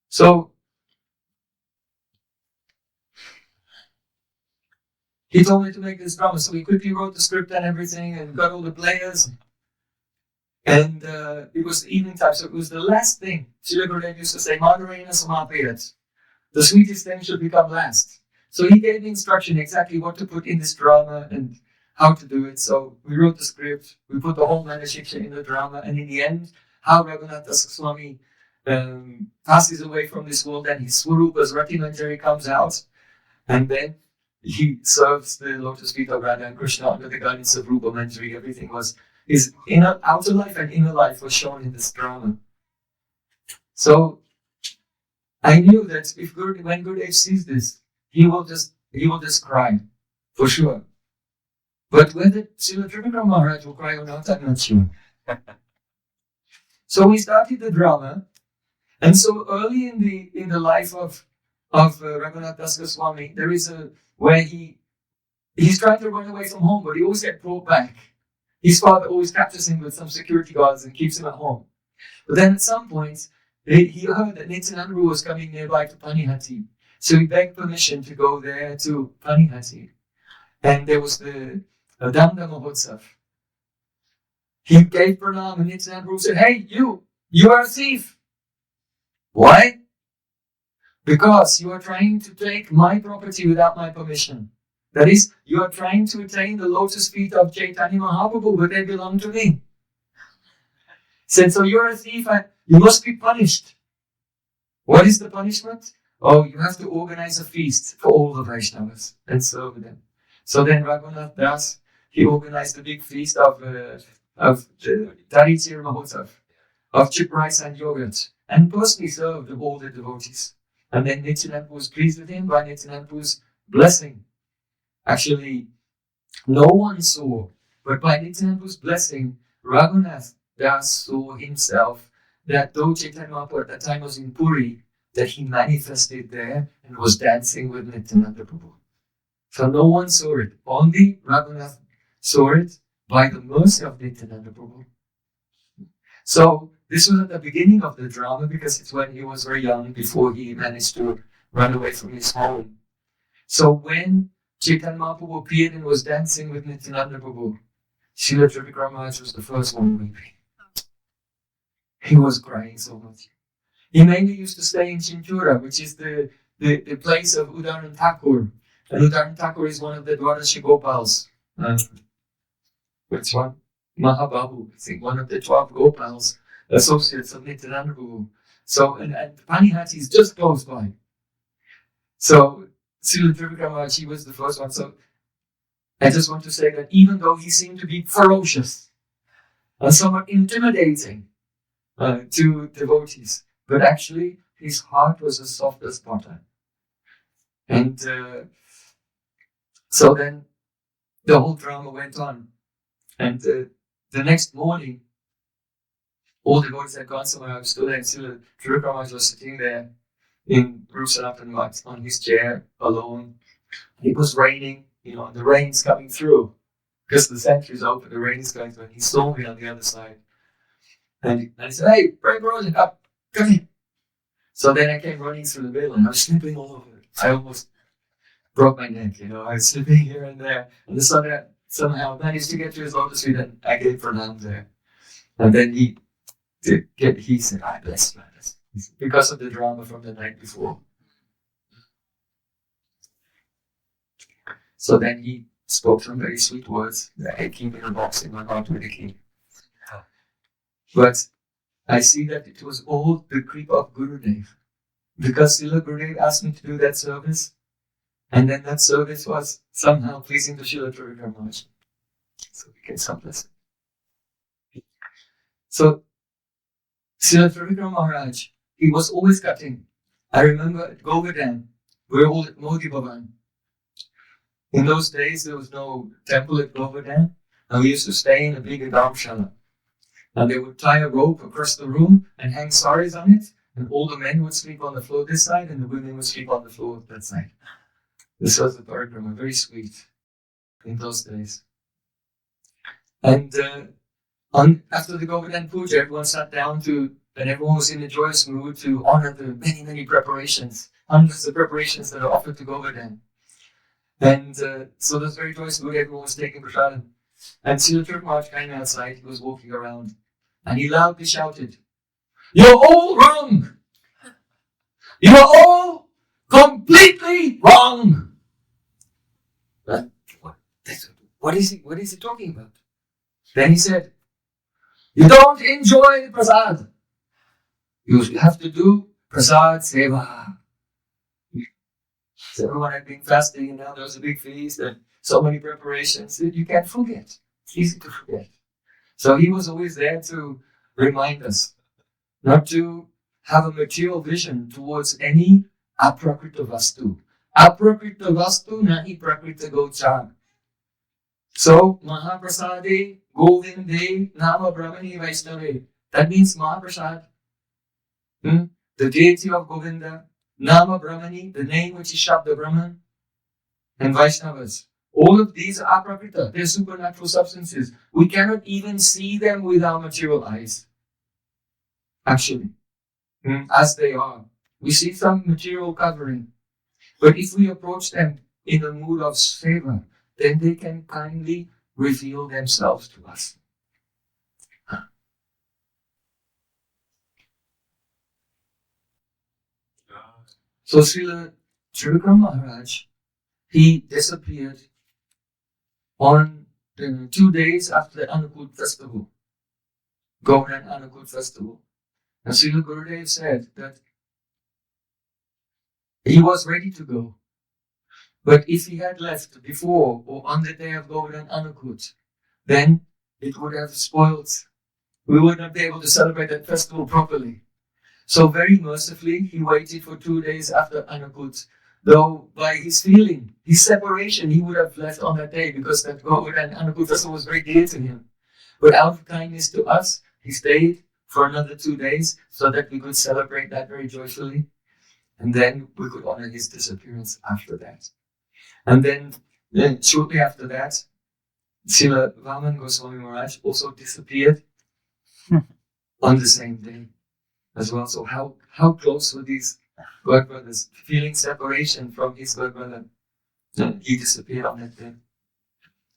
So, he told me to make this drama, so we quickly wrote the script and everything and got all the players. And it was evening time, so it was the last thing. Srila Gurudev used to say, Madhurena Samapayat. The sweetest thing should become last. So he gave the instruction exactly what to put in this drama and how to do it. So we wrote the script, we put the whole Manashiksha in the drama, and in the end, how Raghunath Das Goswami passes away from this world and his Swarupa's Rati Manjari comes out, and then he serves the lotus feet of Radha and Krishna under the guidance of Rupa Manjari. Everything was, his outer life and inner life was shown in this drama. So I knew that when Gurudev sees this, he will just cry, for sure. But whether Srila Trivrikrama Maharaj will cry or not, I'm not sure. So we started the drama, and so early in the life of Raghunath Das Goswami, there is where he's trying to run away from home, but he always gets brought back. His father always captures him with some security guards and keeps him at home. But then at some point, he heard that Nityananda was coming nearby to Panihati. So he begged permission to go there to Panihati. And there was the Damda Mahotsav. He gave pranam and Nityananda said, hey, you are a thief. Why? Because you are trying to take my property without my permission. That is, you are trying to attain the lotus feet of Chaitanya Mahaprabhu, but they belong to me. He said, so you're a thief, you must be punished. What is the punishment? Oh, you have to organize a feast for all the Vaishnavas and serve them. So then Raghunath Das, he organized a big feast of the Daritir Mahotsav, of chip rice and yogurt, and personally served all the devotees. And then Nityananda was pleased with him by Nityananda's blessing. Actually, no one saw, but by Nityananda's blessing, Raghunath Das saw himself that though Chaitanya Mahaprabhu at that time was in Puri, that he manifested there and was dancing with Nityananda Prabhu. So no one saw it. Only Raghunath saw it by the mercy of Nityananda Prabhu. So this was at the beginning of the drama because it's when he was very young before he managed to run away from his home. So when Chaitanya Mahaprabhu appeared and was dancing with Nityananda Prabhu, Srila Trivrikrama was the first one weeping. He was crying so much. He mainly used to stay in Chinchura, which is the place of Udaran Thakur. And Udaran Thakur is one of the Dwadashi Gopals. which one? Mahabahu, I think one of the 12 Gopals, associates of Nityananda Prabhu. So, and Panihati is just close by. So, Srila Trivrikrama, he was the first one. So, I just want to say that even though he seemed to be ferocious and somewhat intimidating to devotees, but actually his heart was as soft as butter. And so then the whole drama went on. And the next morning, all the devotees had gone somewhere. I was still there, and Srila Trivrikrama was sitting there in Rusanatan Mat on his chair alone. It was raining, and the rain's coming through. Because the sanctuary is open, the rain is going through, and he saw me on the other side. And he said, "Hey, Prayojan, come here." So then I came running through the middle, and I was slipping all over. I almost broke my neck, I was slipping here and there. And the son somehow managed to get to his lotus feet, and I gave pranam there. And then he said, "I bless you," because of the drama from the night before. So then he spoke some very sweet words that I keep in a box in my heart with a key. But I see that it was all the kripa of Gurudev. Because Srila Gurudev asked me to do that service, and then that service was somehow pleasing to Srila Trivrikrama. So we get some blessing. So Srila Trivrikrama Maharaj, he was always cutting. I remember at Govardhan, we were all at Modi Bhavan. In those days, there was no temple at Govardhan, and we used to stay in a big dharamshala. And they would tie a rope across the room and hang saris on it, and all the men would sleep on the floor this side, and the women would sleep on the floor that side. This was the parikrama, very sweet in those days. And after the Govardhan Puja, everyone sat down and everyone was in a joyous mood to honor the many, many preparations, hundreds of preparations that are offered to Govardhan. And so there's very joyous mood, everyone was taking prasadam. And Srila Trivrikrama came outside, he was walking around, and he loudly shouted, "You're all wrong! You are all completely wrong!" What is he talking about? Then he said, "You don't enjoy prasad. You have to do prasad seva." So everyone had been fasting, and now there was a big feast and so many preparations that you can't forget. It's easy to forget. So he was always there to remind us not to have a material vision towards any aprakrita vastu. Aprakrita vastu nahi prakrita gochar. So Mahaprasade Govinde Nama Brahmani Vaishnave. That means Mahaprasad, the deity of Govinda, Nama Brahmani, the name which is Shabda Brahman, and Vaishnavas. All of these are aprakrita, they're supernatural substances. We cannot even see them with our material eyes. Actually, as they are. We see some material covering. But if we approach them in a mood of seva, then they can kindly reveal themselves to us. So Srila Trivrikrama Maharaj, he disappeared on the 2 days after the Anukul festival, Govardhan Anukul festival. And Srila Gurudev said that he was ready to go. But if he had left before or on the day of Govardhan Anukut, then it would have spoiled. We would not be able to celebrate that festival properly. So very mercifully, he waited for 2 days after Anukut. Though by his feeling, his separation, he would have left on that day because that Govardhan Anukut festival was very dear to him. But out of kindness to us, he stayed for another 2 days so that we could celebrate that very joyfully. And then we could honor his disappearance after that. And then shortly after that, Srila Vaman Goswami Maharaj also disappeared on the same day as well. So how close were these God brothers? Feeling separation from his God brother. He disappeared on that day.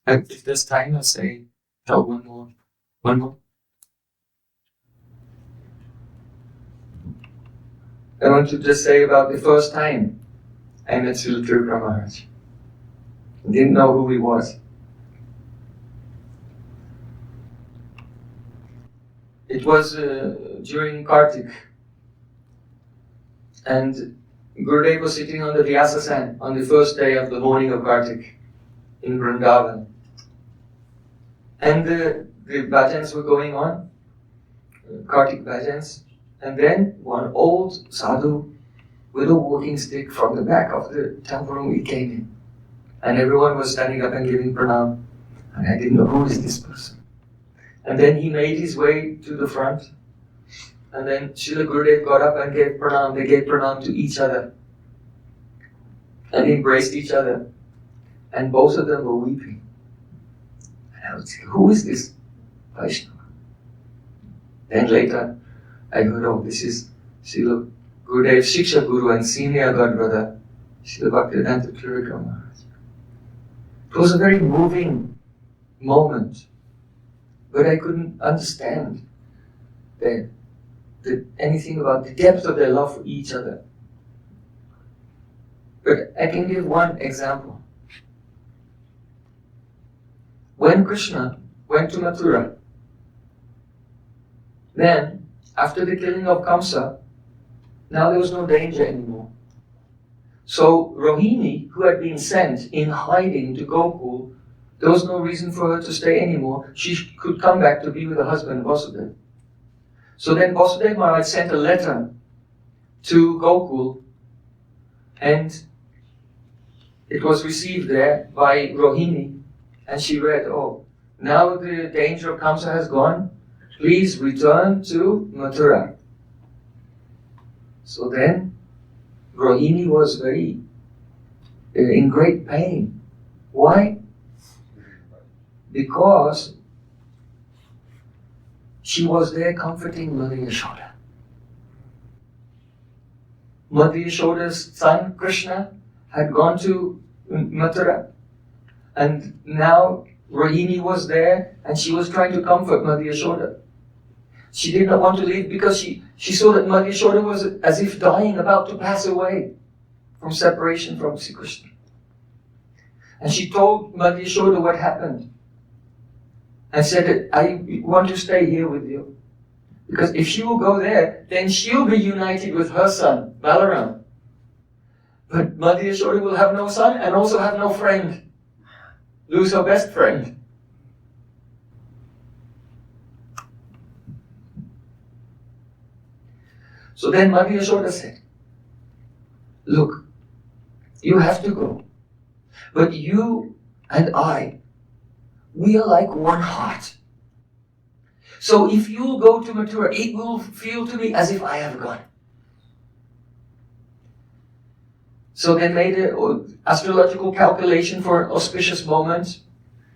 And if there's time, I'll say, tell one more. I want to just say about the first time I met Srila Trivrikrama Maharaj. I didn't know who he was. It was during Kartik, and Gurudev was sitting on the Vyasasan on the first day of the morning of Kartik in Vrindavan. And the bhajans were going on, Kartik bhajans, and then one old sadhu with a walking stick from the back of the temple room, he came in. And everyone was standing up and giving pranam. And I didn't know, who is this person? And then he made his way to the front. And then Srila Gurudev got up and gave pranam. They gave pranam to each other. And embraced each other. And both of them were weeping. And I would say, who is this Vaishnava? Then later, I heard, oh, this is Srila Gurudev, Shiksha Guru and senior godbrother, Srila Bhaktivedanta Trivrikrama. It was a very moving moment, but I couldn't understand anything about the depth of their love for each other. But I can give one example. When Krishna went to Mathura, then, after the killing of Kamsa, now there was no danger anymore. So Rohini, who had been sent in hiding to Gokul, there was no reason for her to stay anymore. She could come back to be with her husband, Vasudeva. So then Vasudeva Maharaj sent a letter to Gokul, and it was received there by Rohini, and she read, oh, now the danger of Kamsa has gone, please return to Mathura. So then Rohini was very in great pain. Why? Because she was there comforting Mother Yashoda. Mother Yashoda's son Krishna had gone to Mathura, and now Rohini was there and she was trying to comfort Mother Yashoda. She did not want to leave because she saw that Mother Yashoda was as if dying, about to pass away from separation from Sri Krishna. And she told Mother Yashoda what happened and said that I want to stay here with you. Because if she will go there, then she'll be united with her son, Balaram. But Mother Yashoda will have no son and also have no friend. Lose her best friend. So then Mother Yashoda said, look, you have to go. But you and I, we are like one heart. So if you go to Mathura, it will feel to me as if I have gone. So they made an astrological calculation for an auspicious moment,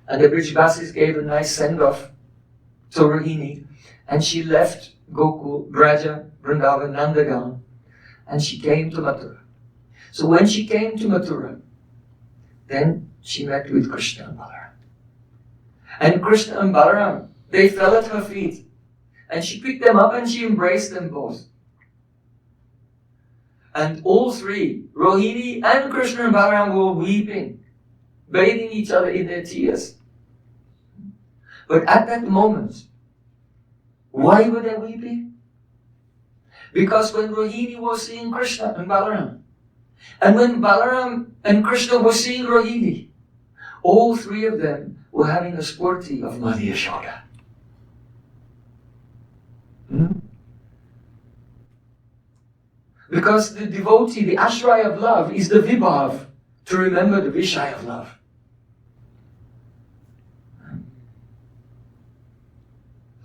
and the Brijbasis gave a nice send-off to Rohini, and she left Gokul, Braja, Vrindavan, Nandagaon, and she came to Mathura. So when she came to Mathura, then she met with Krishna and Balaram. And Krishna and Balaram, they fell at her feet, and she picked them up and she embraced them both. And all three, Rohini and Krishna and Balaram, were weeping, bathing each other in their tears. But at that moment, why were they weeping? Because when Rohini was seeing Krishna and Balaram, and when Balaram and Krishna were seeing Rohini, all three of them were having a spurti of Mother Yashoda. Because the devotee, the ashray of love, is the vibhav, to remember the vishay of love.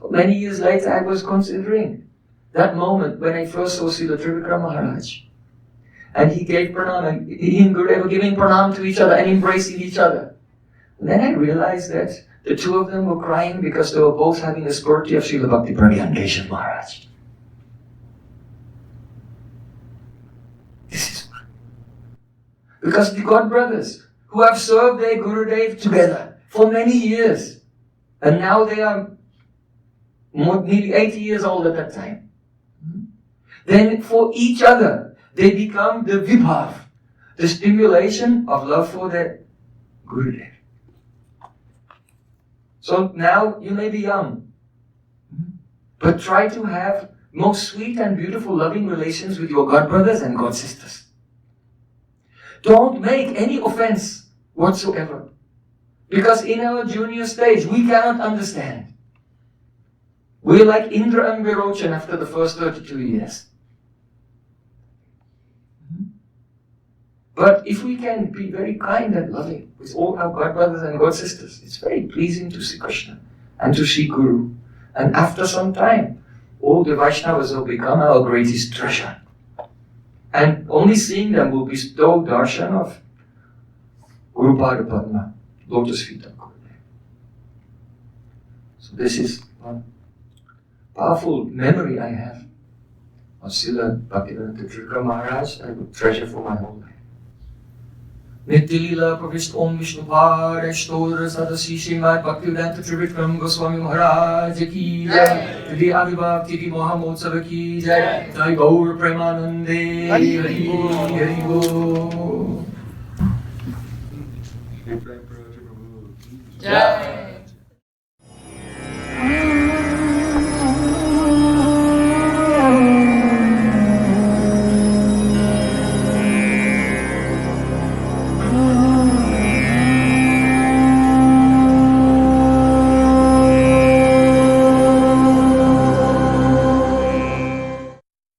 Many years later, I was considering that moment when I first saw Srila Trivrikrama Maharaj. And he gave pranam, and he and Gurudev were giving pranam to each other and embracing each other. And then I realized that the two of them were crying because they were both having a spurti of Srila Bhakti Prayojan Keshav Maharaj. This is why. Because the God brothers who have served their Gurudev together for many years, and now they are nearly 80 years old at that time. Then for each other, they become the vibhav, the stimulation of love for their Gurudev. So now you may be young, But try to have most sweet and beautiful loving relations with your god brothers and god sisters. Don't make any offense whatsoever. Because in our junior stage, we cannot understand. We're like Indra and Virochan after the first 32 years. But if we can be very kind and loving with all our god brothers and god sisters, it's very pleasing to see Krishna and to see Guru. And after some time, all the Vaishnavas will become our greatest treasure. And only seeing them will bestow darshan of Guru Pada Padma, lotus feet of Gurudev. So this is one powerful memory I have of Srila Bhaktivedanta Trivrikrama Maharaj. I would treasure for my whole life. Nityalila Pravishta Om Vishnu Bhara Shtora Sadasi Srimad Bhaktivedanta Trivrikrama Goswami Maharaj Ki Jai Tidi Avibhav Tidi Mohamotsava Ki Jai Jai Gaur Premanande Hari Bol Hari Bol Jai